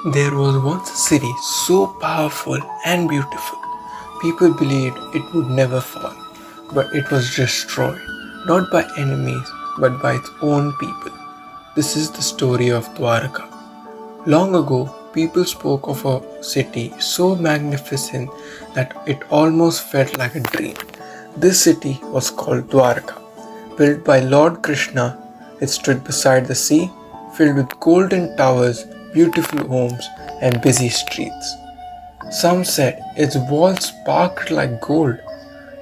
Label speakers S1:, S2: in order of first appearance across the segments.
S1: There was once a city so powerful and beautiful, people believed it would never fall, but it was destroyed, not by enemies, but by its own people. This is the story of Dwaraka. Long ago, people spoke of a city so magnificent that it almost felt like a dream. This city was called Dwaraka. Built by Lord Krishna, it stood beside the sea, filled with golden towers, beautiful homes, and busy streets. Some said its walls sparkled like gold.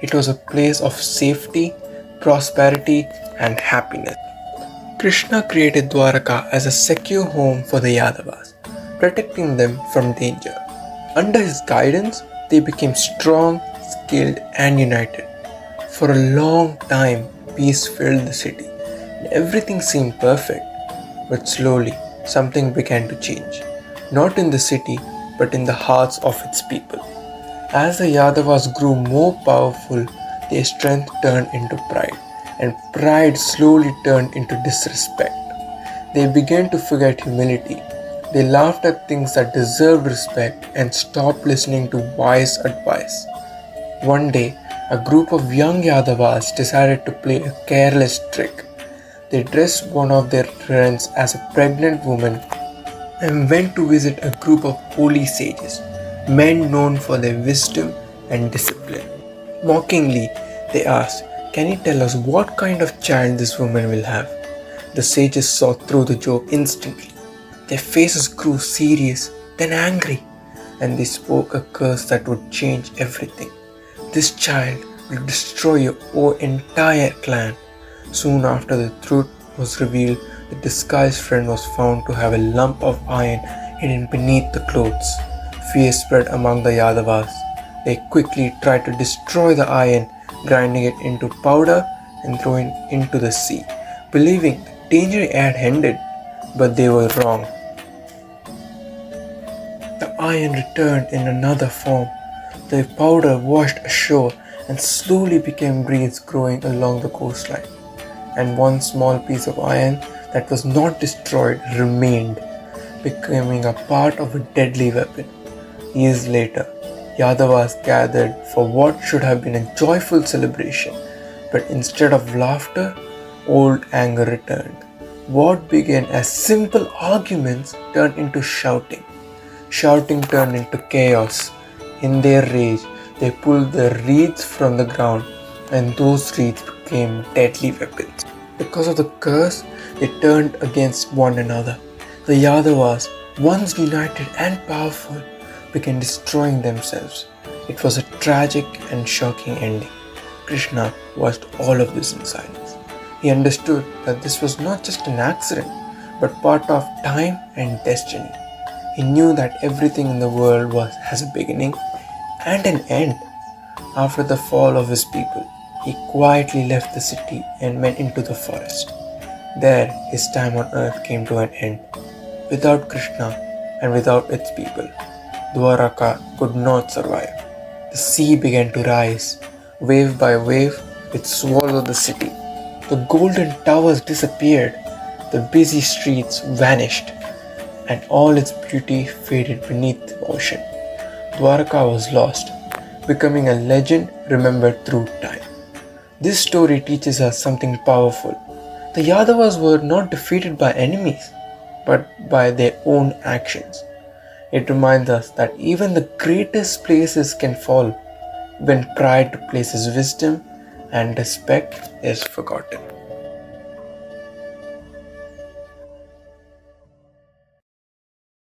S1: It was a place of safety, prosperity, and happiness. Krishna created Dwaraka as a secure home for the Yadavas, protecting them from danger. Under his guidance, they became strong, skilled, and united. For a long time, peace filled the city, and everything seemed perfect. But slowly, something began to change. Not in the city, but in the hearts of its people. As the Yadavas grew more powerful, their strength turned into pride, and pride slowly turned into disrespect. They began to forget humility. They laughed at things that deserved respect and stopped listening to wise advice. One day, a group of young Yadavas decided to play a careless trick. They dressed one of their friends as a pregnant woman and went to visit a group of holy sages, men known for their wisdom and discipline. Mockingly, they asked, "Can you tell us what kind of child this woman will have?" The sages saw through the joke instantly. Their faces grew serious, then angry, and they spoke a curse that would change everything. "This child will destroy your whole entire clan." Soon after the truth was revealed, the disguised friend was found to have a lump of iron hidden beneath the clothes. Fear spread among the Yadavas. They quickly tried to destroy the iron, grinding it into powder and throwing it into the sea, believing the danger had ended, but they were wrong. The iron returned in another form. The powder washed ashore and slowly became reeds growing along the coastline. And one small piece of iron that was not destroyed remained, becoming a part of a deadly weapon. Years later, Yadavas gathered for what should have been a joyful celebration, but instead of laughter, old anger returned. What began as simple arguments turned into shouting. Shouting turned into chaos. In their rage, they pulled the reeds from the ground, and those reeds became deadly weapons. Because of the curse, they turned against one another. The Yadavas, once united and powerful, began destroying themselves. It was a tragic and shocking ending. Krishna watched all of this in silence. He understood that this was not just an accident, but part of time and destiny. He knew that everything in the world has a beginning and an end. After the fall of his people, he quietly left the city and went into the forest. There, his time on earth came to an end. Without Krishna and without its people, Dwaraka could not survive. The sea began to rise. Wave by wave, it swallowed the city. The golden towers disappeared. The busy streets vanished, and all its beauty faded beneath the ocean. Dwaraka was lost, becoming a legend remembered through time. This story teaches us something powerful. The Yadavas were not defeated by enemies, but by their own actions. It reminds us that even the greatest places can fall when pride replaces wisdom and respect is forgotten.